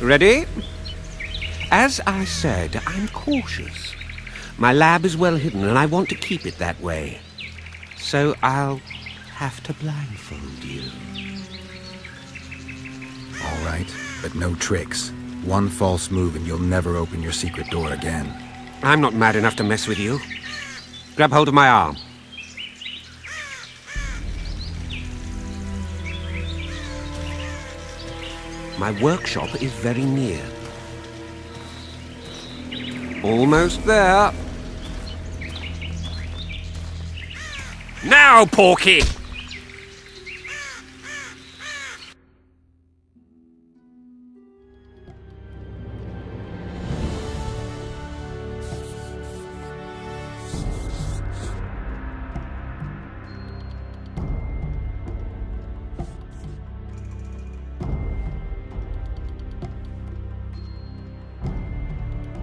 Ready? As I said, I'm cautious. My lab is well hidden, and I want to keep it that way. So I'll have to blindfold you. All right, but no tricks. One false move and you'll never open your secret door again. I'm not mad enough to mess with you. Grab hold of my arm. My workshop is very near. Almost there. Now, Porky!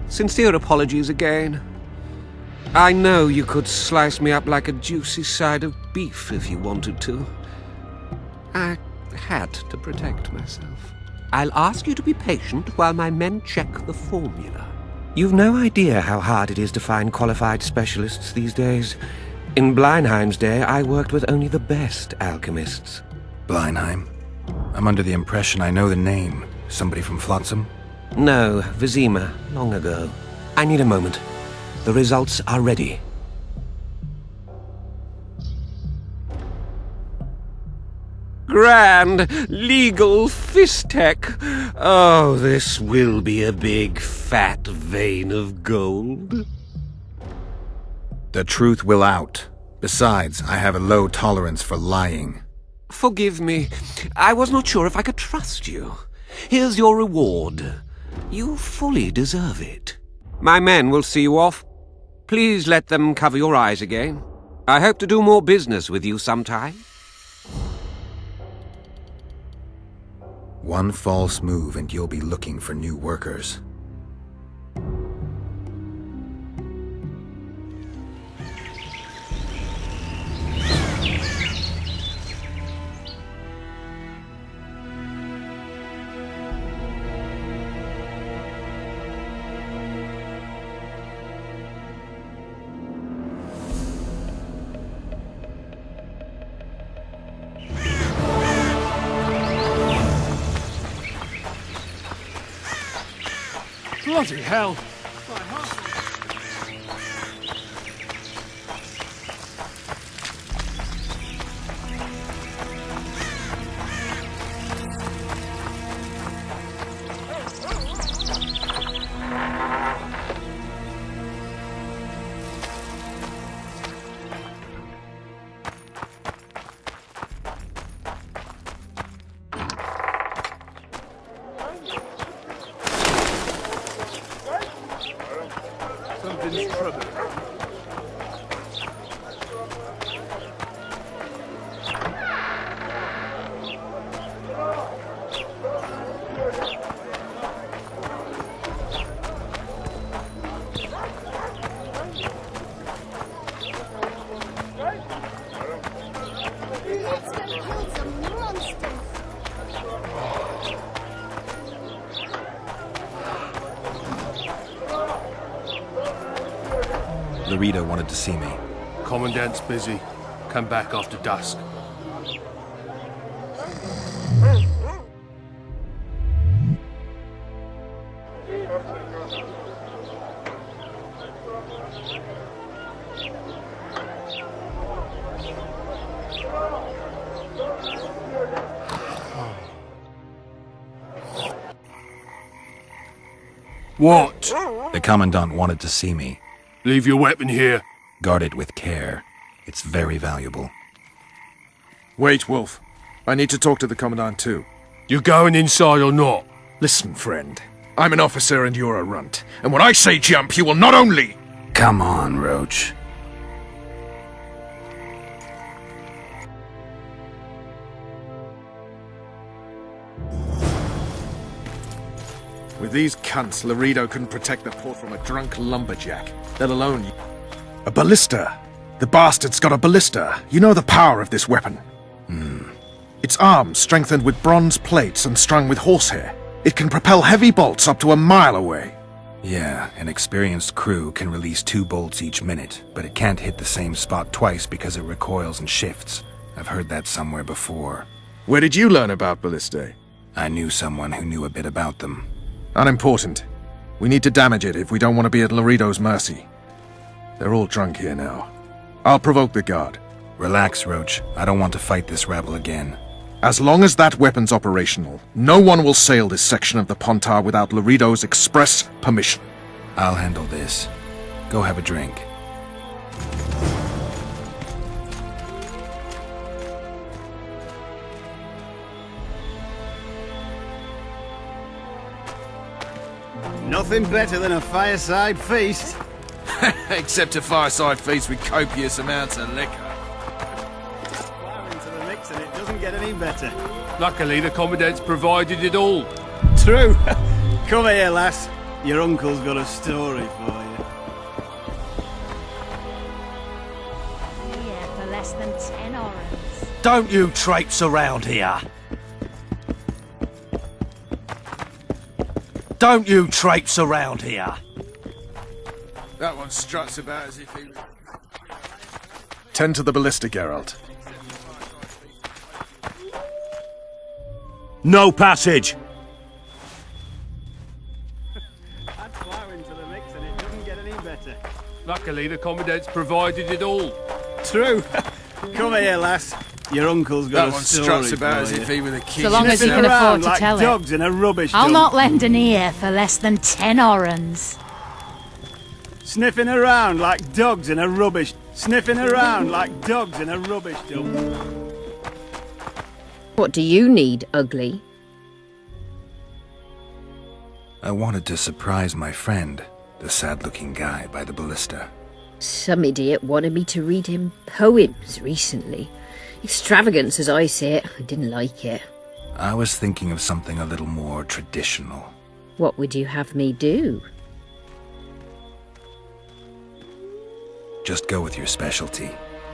Sincere apologies again. I know you could slice me up like a juicy side of beef if you wanted to. I had to protect myself. I'll ask you to be patient while my men check the formula. You've no idea how hard it is to find qualified specialists these days. In Bleinheim's day, I worked with only the best alchemists. Bleinheim? I'm under the impression I know the name. Somebody from Flotsam? No, Vizima, long ago. I need a moment. The results are ready. Grand legal fistech. Oh, this will be a big fat vein of gold. The truth will out. Besides, I have a low tolerance for lying. Forgive me. I was not sure if I could trust you. Here's your reward. You fully deserve it. My men will see you off. Please let them cover your eyes again. I hope to do more business with you sometime. One false move and you'll be looking for new workers. Bloody hell! Something's trouble. Laredo wanted to see me. Commandant's busy. Come back after dusk. What? The Commandant wanted to see me. Leave your weapon here. Guard it with care. It's very valuable. Wait, Wolf. I need to talk to the Commandant too. You going inside or not? Listen, friend. I'm an officer and you're a runt. And when I say jump, you will not only... Come on, Roach. With these cunts, Laredo couldn't protect the port from a drunk lumberjack, let alone... A ballista! The bastard's got a ballista. You know the power of this weapon. Its arms strengthened with bronze plates and strung with horsehair. It can propel heavy bolts up to a mile away. Yeah, an experienced crew can release 2 bolts each minute, but it can't hit the same spot twice because it recoils and shifts. I've heard that somewhere before. Where did you learn about ballistae? I knew someone who knew a bit about them. Unimportant. We need to damage it if we don't want to be at Laredo's mercy. They're all drunk here now. I'll provoke the guard. Relax, Roach. I don't want to fight this rabble again. As long as that weapon's operational, no one will sail this section of the Pontar without Laredo's express permission. I'll handle this. Go have a drink. Nothing better than a fireside feast. Except a fireside feast with copious amounts of liquor. Flour into the mix and it doesn't get any better. Luckily, the Commandant's provided it all. True. Come here, lass. Your uncle's got a story for you. Yeah, for less than 10 oranges. Don't you traipse around here. Don't you traipse around here. That one struts about as if he was... Tend to the ballista, Geralt. No passage. Add flour into the mix and it doesn't get any better. Luckily, the Commandant's provided it all. True. Come here, lass. Your uncle's got That a one story struts for about as you. if he were the king. So long as he Sniffing can afford around to like tell it. dogs in a rubbish I'll dump. not lend an ear for less than 10 oranges. Sniffing around like dogs in a rubbish. Sniffing around like dogs in a rubbish dump. What do you need, ugly? I wanted to surprise my friend, the sad-looking guy by the ballista. Some idiot wanted me to read him poems recently. Extravagance, as I say it. I didn't like it. I was thinking of something a little more traditional. What would you have me do? Just go with your specialty.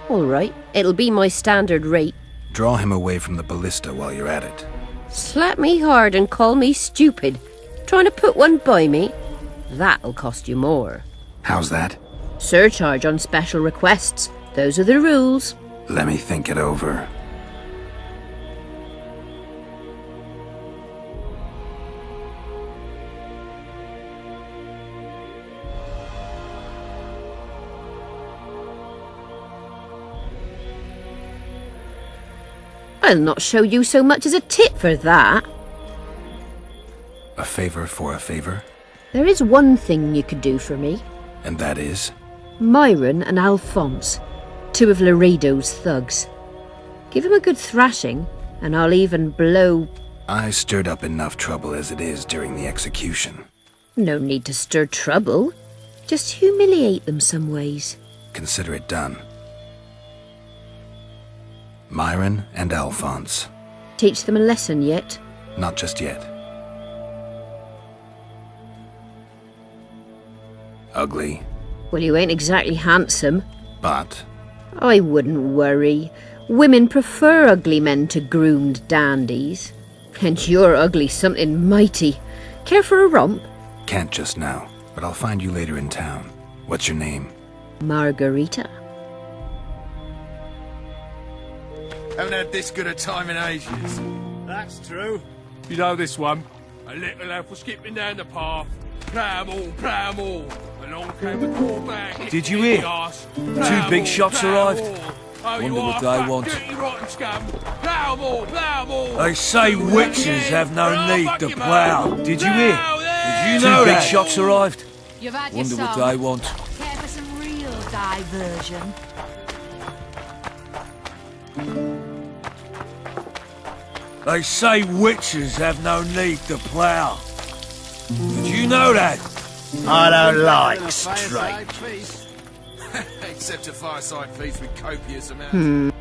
All right, it'll be my standard rate. Draw him away from the ballista while you're at it. Slap me hard and call me stupid. Trying to put one by me? That'll cost you more. How's that? Surcharge on special requests. Those are the rules. Let me think it over. I'll not show you so much as a tit for that. A favor for a favor? There is one thing you could do for me. And that is? Myron and Alphonse, 2 of Laredo's thugs. Give him a good thrashing, and I'll even blow... I stirred up enough trouble as it is during the execution. No need to stir trouble. Just humiliate them some ways. Consider it done. Myron and Alphonse. Teach them a lesson yet? Not just yet. Ugly, Well, you ain't exactly handsome. but I wouldn't worry. Women prefer ugly men to groomed dandies. And you're ugly something mighty. Care for a romp? can't just now. But I'll find you later in town. What's your name? Margarita. Haven't had this good a time in ages. That's true. You know this one? A little lad was skipping down the path. Plough 'em all, plough 'em all. Along came the quarterback. Did you hear? Two big shots arrived. Wonder what they want. Dirty rotten scum. Plough 'em all, plough 'em all. They say witches have no need to plough. Did you hear? Did you know that? Two big shots arrived. You've had Wonder your what song. they want. Care for some real diversion? They say witches have no need to plough. Did you know that? I don't like Than a fireside straight. feast. Except a fireside feast with copious amounts.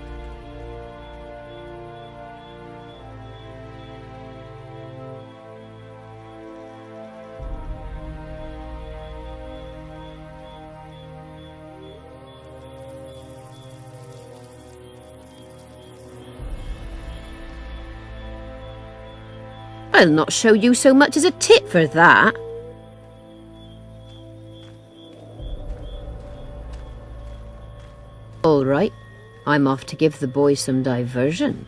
I'll not show you so much as a tit for that. All right, I'm off to give the boys some diversion.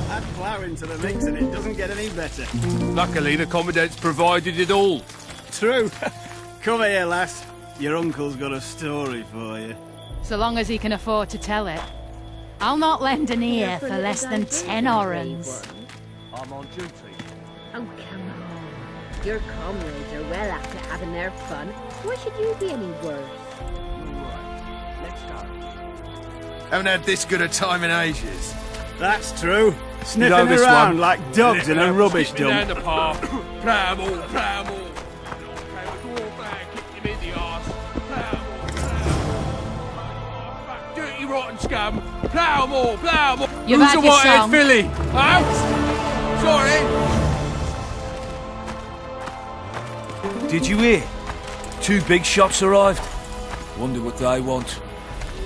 Add plough into the mix and it doesn't get any better. Luckily, the Commandant's provided it all. True. Come here, lass. Your uncle's got a story for you. So long as he can afford to tell it. I'll not lend an ear for less than 10 orens. I'm on duty. Oh, come on. Your comrades are well after having their fun. Why should you be any worse? Let's go. Haven't had this good a time in ages. That's true. Sniffing know this around one? like dogs in a rubbish Skipping down dump. the path. Plough 'em all, plough 'em all. Along came a dwarf and kicked him in the arse. Plough 'em all, plough 'em all. Oh, fuck, dirty rotten scum. Plough 'em all, plough 'em all. You've Who's had the your white-haired song. filly? Sorry. Did you hear? 2 big shots arrived. Wonder what they want.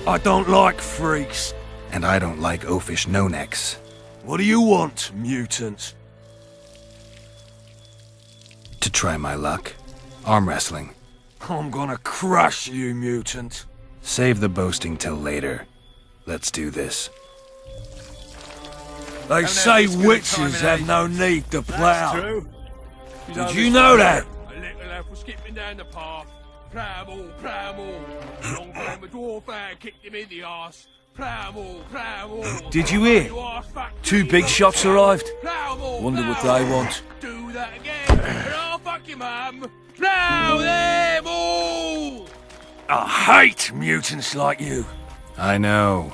I don't like freaks. And I don't like oafish no-necks. What do you want, mutant? To try my luck. Arm wrestling. I'm gonna crush you, mutant. Save the boasting till later. Let's do this. They say witches have no need to That's plough. true. Did you know that? A little lad was skipping down the path. Plough 'em all, plough 'em all. Along came a dwarf and kicked him in the arse. Plough 'em all, plough 'em all. Did you hear? You arse fuck, 2 you big shots arrived. Plough 'em all, Wonder what plough 'em they all. want. Do that again, and I'll fuck your mum. Plough them all. I hate mutants like you. I know.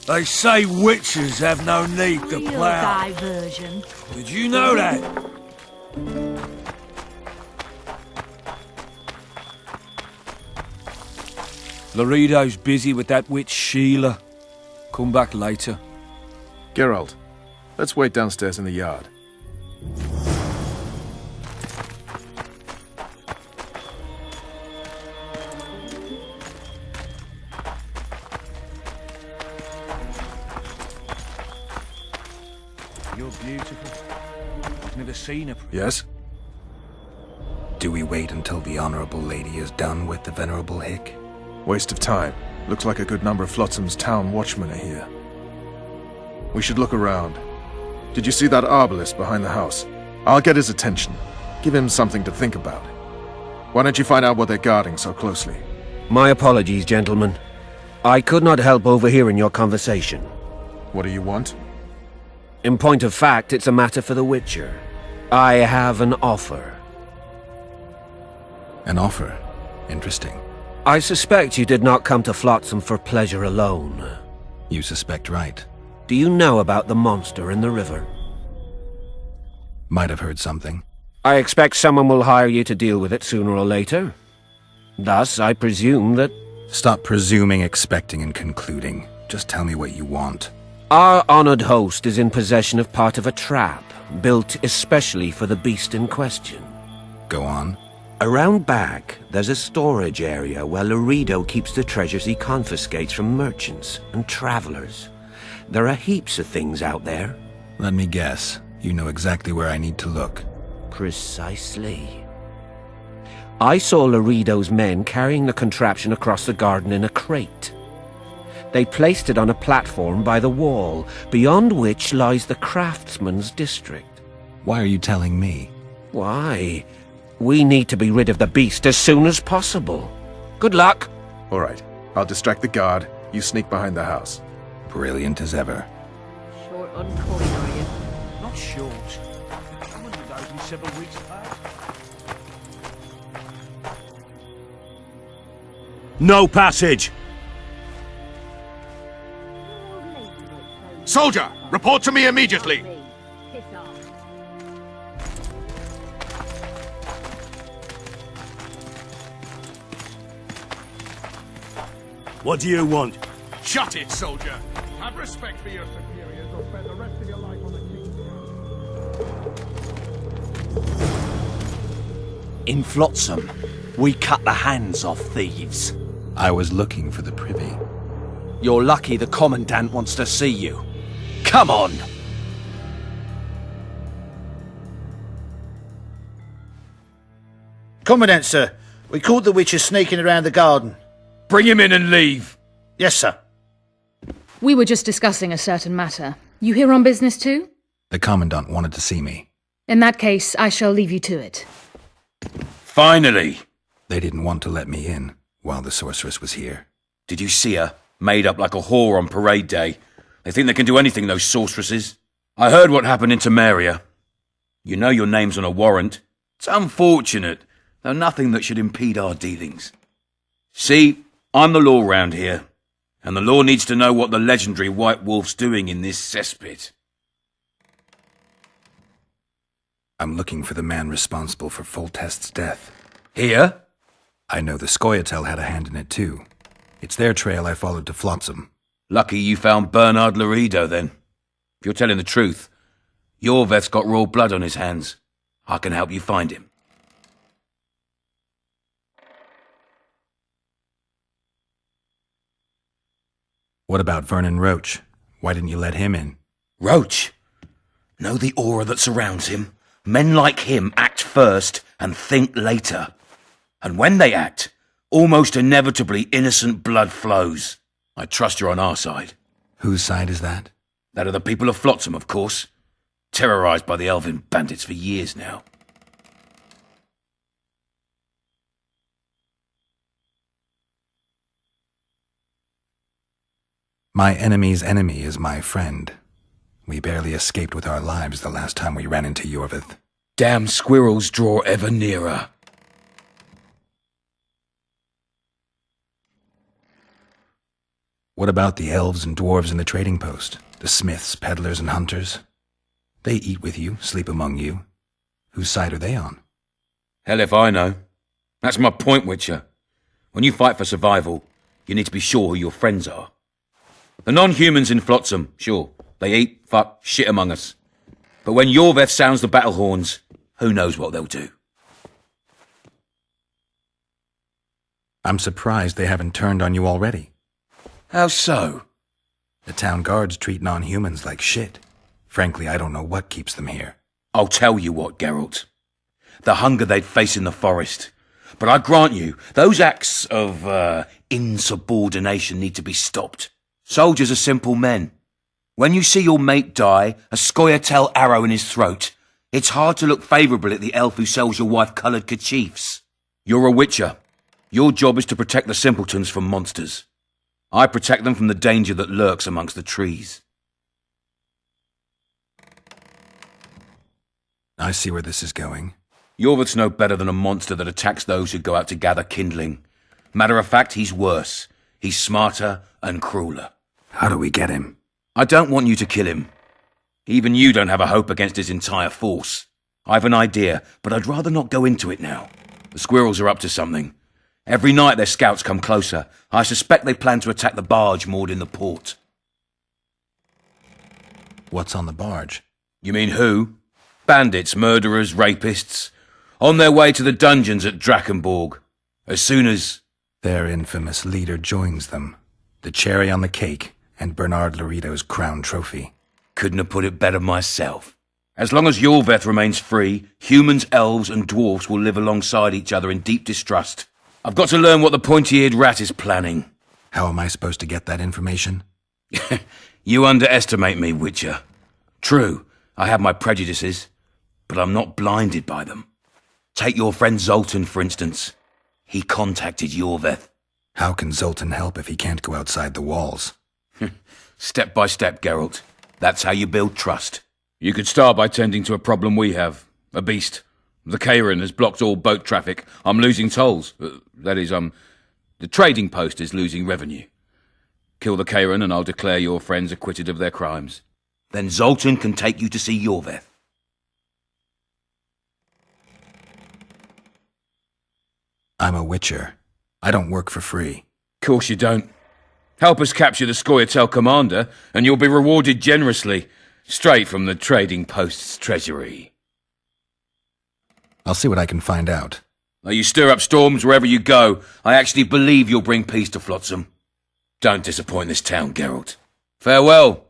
They say witches have no need to Real plough. diversion. Did you know that? Laredo's busy with that witch Sheila. Come back later. Geralt, let's wait downstairs in the yard. You're beautiful. I've never seen her. Yes? Do we wait until the honorable lady is done with the venerable hick? Waste of time. Looks like a good number of Flotsam's town watchmen are here. We should look around. Did you see that arbalist behind the house? I'll get his attention. Give him something to think about. Why don't you find out what they're guarding so closely? My apologies, gentlemen. I could not help overhearing your conversation. What do you want? In point of fact, it's a matter for the Witcher. I have an offer. An offer. Interesting. I suspect you did not come to Flotsam for pleasure alone. You suspect right. Do you know about the monster in the river? Might have heard something. I expect someone will hire you to deal with it sooner or later. Thus, I presume that Stop presuming, expecting, and concluding. Just tell me what you want. our honored host is in possession of part of a trap, built especially for the beast in question. Go on. Around back, there's a storage area where Laredo keeps the treasures he confiscates from merchants and travelers. There are heaps of things out there. Let me guess. You know exactly where I need to look. Precisely. I saw Laredo's men carrying the contraption across the garden in a crate. They placed it on a platform by the wall, beyond which lies the craftsman's district. Why are you telling me? Why? We need to be rid of the beast as soon as possible. Good luck. All right. I'll distract the guard. You sneak behind the house. Brilliant as ever. Short on coin, are you? Not short. Some of those in several weeks past. No passage! Soldier! Report to me immediately! Piss off. What do you want? Shut it, soldier! Have respect for your superiors or spend the rest of your life on the king's In Flotsam, we cut the hands off thieves. I was looking for the privy. You're lucky the Commandant wants to see you. Come on! Commandant, sir. We caught the Witcher sneaking around the garden. Bring him in and leave. Yes, sir. We were just discussing a certain matter. You here on business too? The Commandant wanted to see me. In that case, I shall leave you to it. Finally! They didn't want to let me in while the sorceress was here. Did you see her? Made up like a whore on parade day. They think they can do anything, those sorceresses. I heard what happened in Temeria. You know your name's on a warrant. It's unfortunate, though nothing that should impede our dealings. See, I'm the law round here, and the law needs to know what the legendary White Wolf's doing in this cesspit. I'm looking for the man responsible for Foltest's death. Here? I know the Scoia'tael had a hand in it too. It's their trail I followed to Flotsam. Lucky you found Bernard Laredo, then. If you're telling the truth, Yorveth's got raw blood on his hands. I can help you find him. What about Vernon Roach? Why didn't you let him in? Roach? Know the aura that surrounds him? Men like him act first and think later. And when they act, almost inevitably innocent blood flows. I trust you're on our side. Whose side is that? That of the people of Flotsam, of course. Terrorized by the elven bandits for years now. My enemy's enemy is my friend. We barely escaped with our lives the last time we ran into Yorveth. Damn squirrels draw ever nearer. What about the elves and dwarves in the trading post? The smiths, peddlers, and hunters? They eat with you, sleep among you. Whose side are they on? Hell if I know. That's my point, Witcher. When you fight for survival, you need to be sure who your friends are. The non-humans in Flotsam, sure, they eat, fuck, shit among us. But when Yorveth sounds the battle horns, who knows what they'll do. I'm surprised they haven't turned on you already. How so? The town guards treat non-humans like shit. Frankly, I don't know what keeps them here. I'll tell you what, Geralt. The hunger they'd face in the forest. But I grant you, those acts of, insubordination need to be stopped. Soldiers are simple men. When you see your mate die, a Scoia'tael arrow in his throat, it's hard to look favourably at the elf who sells your wife coloured kerchiefs. You're a Witcher. Your job is to protect the simpletons from monsters. I protect them from the danger that lurks amongst the trees. I see where this is going. Yorveth's no better than a monster that attacks those who go out to gather kindling. Matter of fact, he's worse. He's smarter and crueler. How do we get him? I don't want you to kill him. Even you don't have a hope against his entire force. I've an idea, but I'd rather not go into it now. The squirrels are up to something. Every night their scouts come closer. I suspect they plan to attack the barge moored in the port. What's on the barge? You mean who? Bandits, murderers, rapists. On their way to the dungeons at Drakenborg. As soon as... Their infamous leader joins them. The cherry on the cake and Bernard Laredo's crown trophy. Couldn't have put it better myself. As long as Yorveth remains free, humans, elves, and dwarfs will live alongside each other in deep distrust. I've got to learn what the pointy-eared rat is planning. How am I supposed to get that information? You underestimate me, Witcher. True, I have my prejudices, but I'm not blinded by them. Take your friend Zoltan, for instance. He contacted Yorveth. How can Zoltan help if he can't go outside the walls? Step by step, Geralt. That's how you build trust. You could start by tending to a problem we have. A beast. The Kairan has blocked all boat traffic. I'm losing tolls. That is, the trading post is losing revenue. Kill the Kairan and I'll declare your friends acquitted of their crimes. Then Zoltan can take you to see Yorveth. I'm a Witcher. I don't work for free. Course you don't. Help us capture the Scoia'tael commander, and you'll be rewarded generously, straight from the trading post's treasury. I'll see what I can find out. Though you stir up storms wherever you go, I actually believe you'll bring peace to Flotsam. Don't disappoint this town, Geralt. Farewell.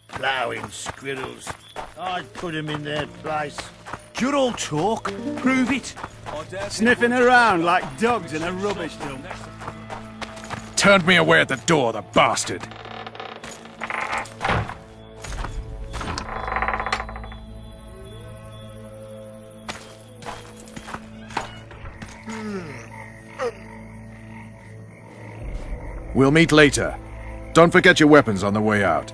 Plowing squirrels. I'd put 'em in their place. You're all talk. Prove it. Sniffing around like dogs in a rubbish dump. Turned me away at the door, the bastard. We'll meet later. Don't forget your weapons on the way out.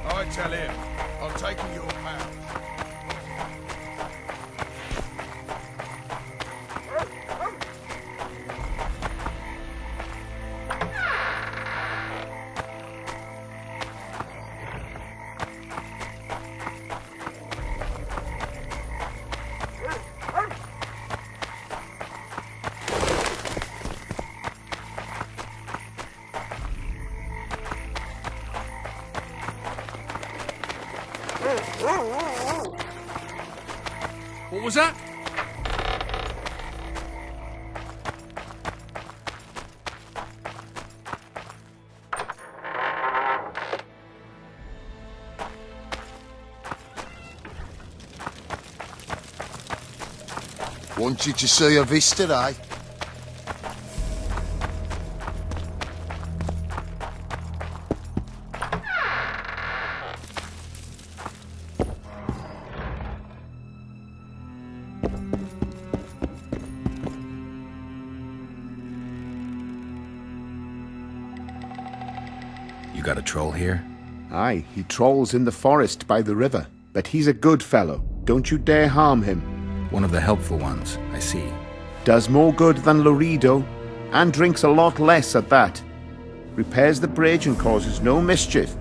I tell him, I'm taking your pound. What was that? Wanted to see a vista, eh? You got a troll here? Aye, he trolls in the forest by the river, but he's a good fellow. Don't you dare harm him. One of the helpful ones, I see. Does more good than Loredo, and drinks a lot less at that. Repairs the bridge and causes no mischief.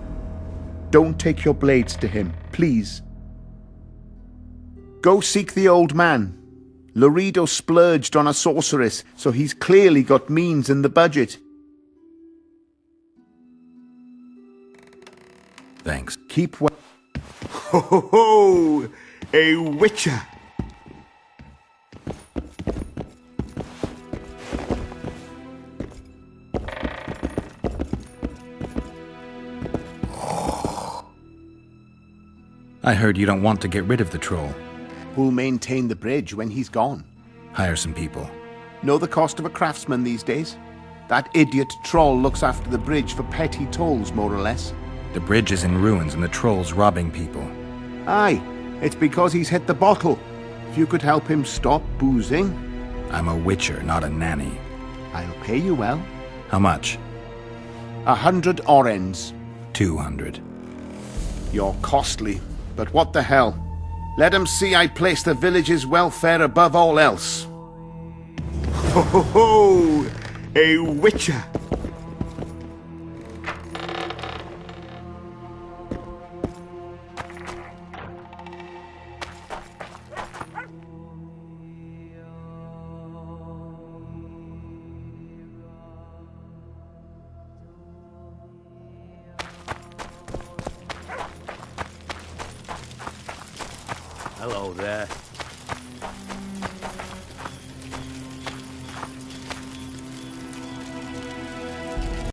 Don't take your blades to him, please. Go seek the old man. Loredo splurged on a sorceress, so he's clearly got means in the budget. Thanks. Keep well. Ho ho ho! A witcher! I heard you don't want to get rid of the troll. Who'll maintain the bridge when he's gone? Hire some people. Know the cost of a craftsman these days? That idiot troll looks after the bridge for petty tolls, more or less. The bridge is in ruins and the troll's robbing people. Aye, it's because he's hit the bottle. If you could help him stop boozing... I'm a witcher, not a nanny. I'll pay you well. How much? 100 orens. 200. You're costly, but what the hell? Let 'em see I place the village's welfare above all else. Ho ho ho! A witcher! Hello there.